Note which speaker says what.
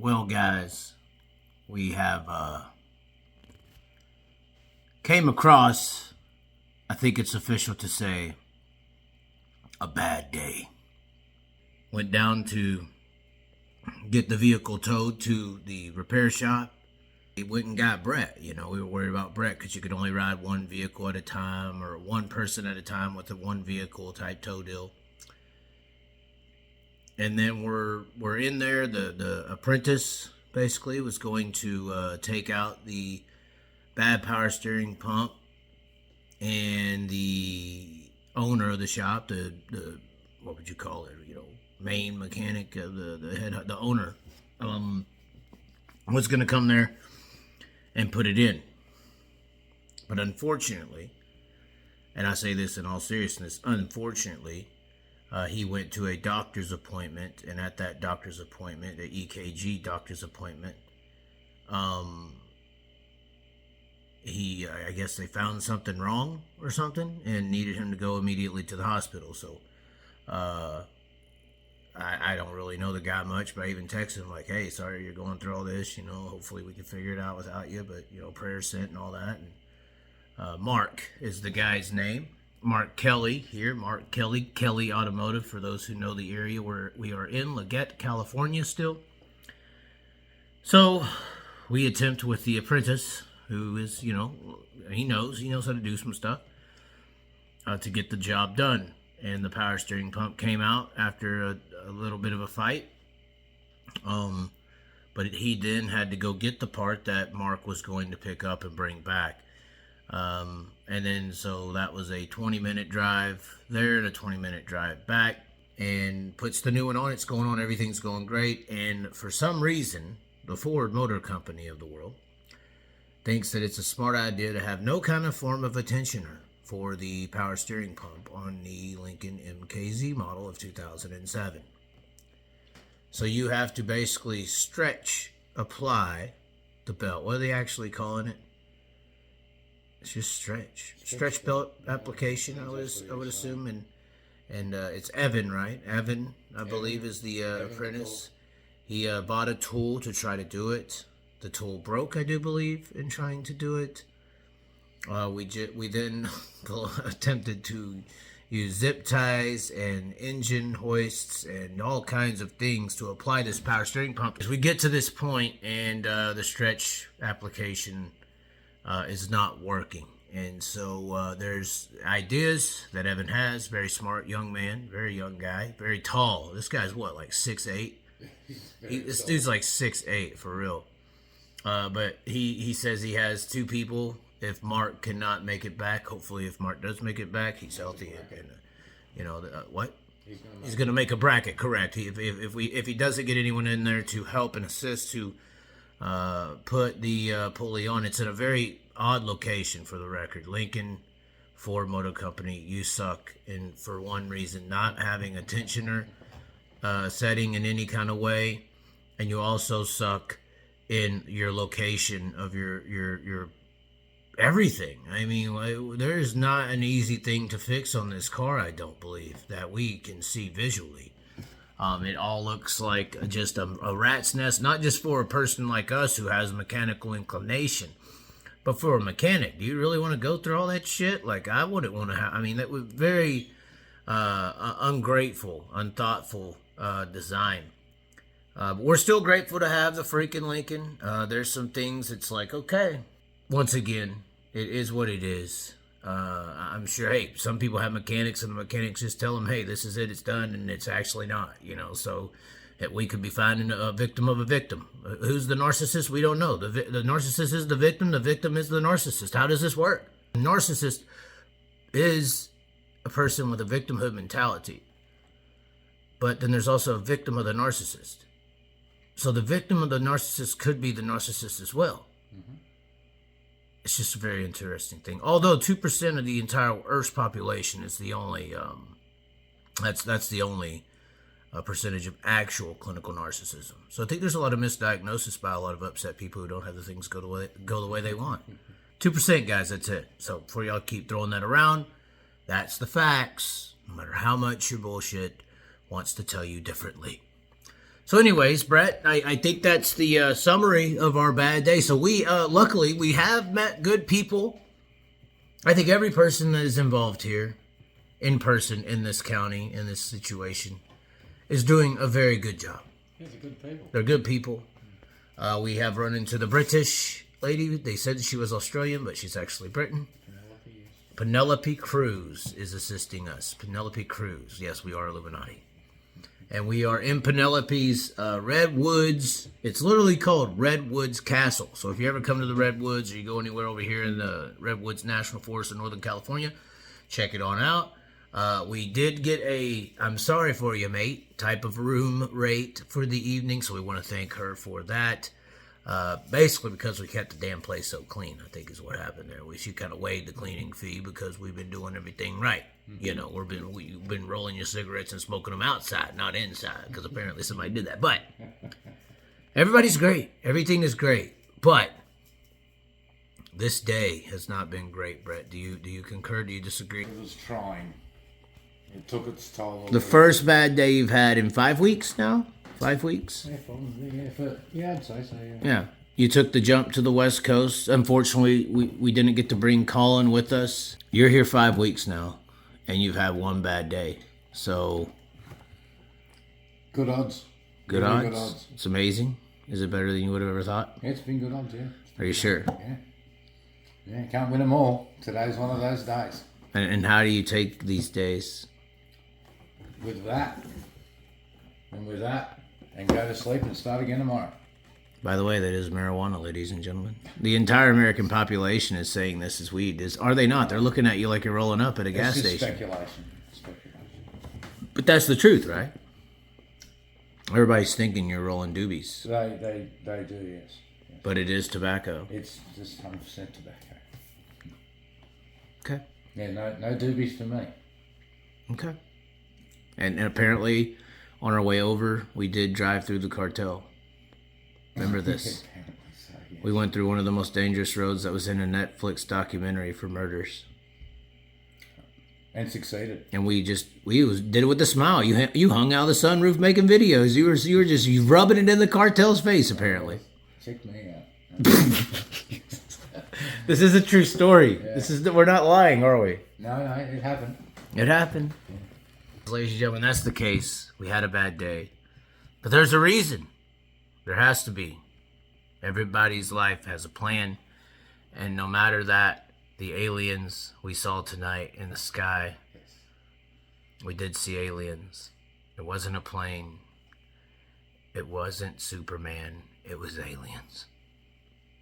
Speaker 1: Well, guys, we have came across, I think it's official to say, a bad day. Went down to get the vehicle towed to the repair shop. We went and got Brett. We were worried about Brett because you could only ride one vehicle at a time or one person at a time with a one vehicle type tow deal. And then we're in there. The apprentice basically was going to take out the bad power steering pump, and the owner of the shop, the what would you call it? Main mechanic, the owner, was going to come there and put it in. But unfortunately, and I say this in all seriousness, unfortunately, he went to a doctor's appointment, and at that doctor's appointment, the EKG doctor's appointment, I guess they found something wrong or something and needed him to go immediately to the hospital. So, I don't really know the guy much, but I even texted him like, hey, sorry you're going through all this, hopefully we can figure it out without you, but, prayers sent and all that. And Mark is the guy's name. Mark Kelly here. Mark Kelly Automotive, for those who know the area where we are in, Leggett, California still. So we attempt with the apprentice, who is, he knows how to do some stuff, to get the job done. And the power steering pump came out after a little bit of a fight. But he then had to go get the part that Mark was going to pick up and bring back. And then so that was a 20-minute drive there and a 20-minute drive back, and puts the new one on. It's going on. Everything's going great. And for some reason, the Ford Motor Company of the world thinks that it's a smart idea to have no kind of form of a tensioner for the power steering pump on the Lincoln MKZ model of 2007. So you have to basically apply the belt. What are they actually calling it? It's just stretch belt application, I would assume. And it's Evan, right? Evan, I believe, is the apprentice. He bought a tool to try to do it. The tool broke, I do believe, in trying to do it. We then attempted to use zip ties and engine hoists and all kinds of things to apply this power steering pump. As we get to this point, and the stretch application is not working. And so there's ideas that Evan has. Very smart young man, very young guy, very tall. This guy's what, like 6'8"? This dude's like 6'8", for real. But he says he has two people. If Mark cannot make it back, hopefully if Mark does make it back, he's healthy. And what? He's going to make a bracket, correct. If he doesn't get anyone in there to help and assist to put the pulley on. It's in a very odd location, for the record. Lincoln Ford Motor Company, you suck. And for one reason, not having a tensioner setting in any kind of way. And you also suck in your location of your everything. I mean, there's not an easy thing to fix on this car, I don't believe, that we can see visually. It all looks like just a rat's nest, not just for a person like us who has mechanical inclination, but for a mechanic. Do you really want to go through all that shit? Like, I wouldn't want to have. I mean, that was very ungrateful, unthoughtful design. But we're still grateful to have the freaking Lincoln. There's some things it's like, okay, once again, it is what it is. I'm sure, hey, some people have mechanics, and the mechanics just tell them, hey, this is it, it's done, and it's actually not, so we could be finding a victim of a victim. Who's the narcissist? We don't know. The narcissist is the victim is the narcissist. How does this work? The narcissist is a person with a victimhood mentality, but then there's also a victim of the narcissist. So the victim of the narcissist could be the narcissist as well. Mm-hmm. It's just a very interesting thing. Although 2% of the entire Earth's population is the only, that's the only percentage of actual clinical narcissism. So I think there's a lot of misdiagnosis by a lot of upset people who don't have the things go the way they want. 2%, guys, that's it. So before y'all keep throwing that around, that's the facts, no matter how much your bullshit wants to tell you differently. So anyways, Brett, I think that's the summary of our bad day. So we, luckily, we have met good people. I think every person that is involved here, in person, in this county, in this situation, is doing a very good job.
Speaker 2: They're good people.
Speaker 1: They're good people. We have run into the British lady. They said she was Australian, but she's actually Britain. Penelope Cruz is assisting us. Penelope Cruz. Yes, we are Illuminati. And we are in Penelope's Redwoods. It's literally called Redwoods Castle. So if you ever come to the Redwoods or you go anywhere over here in the Redwoods National Forest in Northern California, check it on out. We did get a, I'm sorry for you, mate, type of room rate for the evening. So we want to thank her for that. Basically because we kept the damn place so clean, I think is what happened there. She kind of waived the cleaning fee because we've been doing everything right. You know, we've been rolling your cigarettes and smoking them outside, not inside, because apparently somebody did that. But everybody's great. Everything is great. But this day has not been great, Brett. Do you concur? Do you disagree?
Speaker 2: It was trying. It took its toll.
Speaker 1: The first bad day you've had in 5 weeks now? 5 weeks?
Speaker 2: Yeah, I'd say so, yeah.
Speaker 1: Yeah. You took the jump to the West Coast. Unfortunately, we didn't get to bring Colin with us. You're here 5 weeks now, and you've had one bad day. So...
Speaker 2: Good odds.
Speaker 1: Good
Speaker 2: Really
Speaker 1: odds?
Speaker 2: Good odds.
Speaker 1: It's amazing. Is it better than you would have ever thought?
Speaker 2: Yeah, it's been good odds, yeah.
Speaker 1: Are you sure?
Speaker 2: Yeah. Yeah, can't win them all. Today's one of those days.
Speaker 1: And how do you take these days?
Speaker 2: With that. And with that. And go to sleep and start again tomorrow.
Speaker 1: By the way, that is marijuana, ladies and gentlemen. The entire American population is saying this is weed. Are they not? They're looking at you like you're rolling up at a gas station.
Speaker 2: Speculation.
Speaker 1: But that's the truth, right? Everybody's thinking you're rolling doobies.
Speaker 2: They do, yes.
Speaker 1: But it is tobacco.
Speaker 2: It's just 100% tobacco.
Speaker 1: Okay.
Speaker 2: Yeah, no doobies for me.
Speaker 1: Okay. And apparently, on our way over, we did drive through the cartel. Remember this?
Speaker 2: So, yes.
Speaker 1: We went through one of the most dangerous roads that was in a Netflix documentary for murders.
Speaker 2: And succeeded.
Speaker 1: And we did it with a smile. You hung out of the sunroof making videos. You were just rubbing it in the cartel's face, apparently.
Speaker 2: Check me out.
Speaker 1: This is a true story.
Speaker 2: Yeah.
Speaker 1: We're not lying, are we?
Speaker 2: No, it happened.
Speaker 1: It happened. Yeah. Ladies and gentlemen, that's the case. We had a bad day. But there's a reason. There has to be. Everybody's life has a plan. And no matter that, the aliens we saw tonight in the sky, we did see aliens. It wasn't a plane. It wasn't Superman. It was aliens.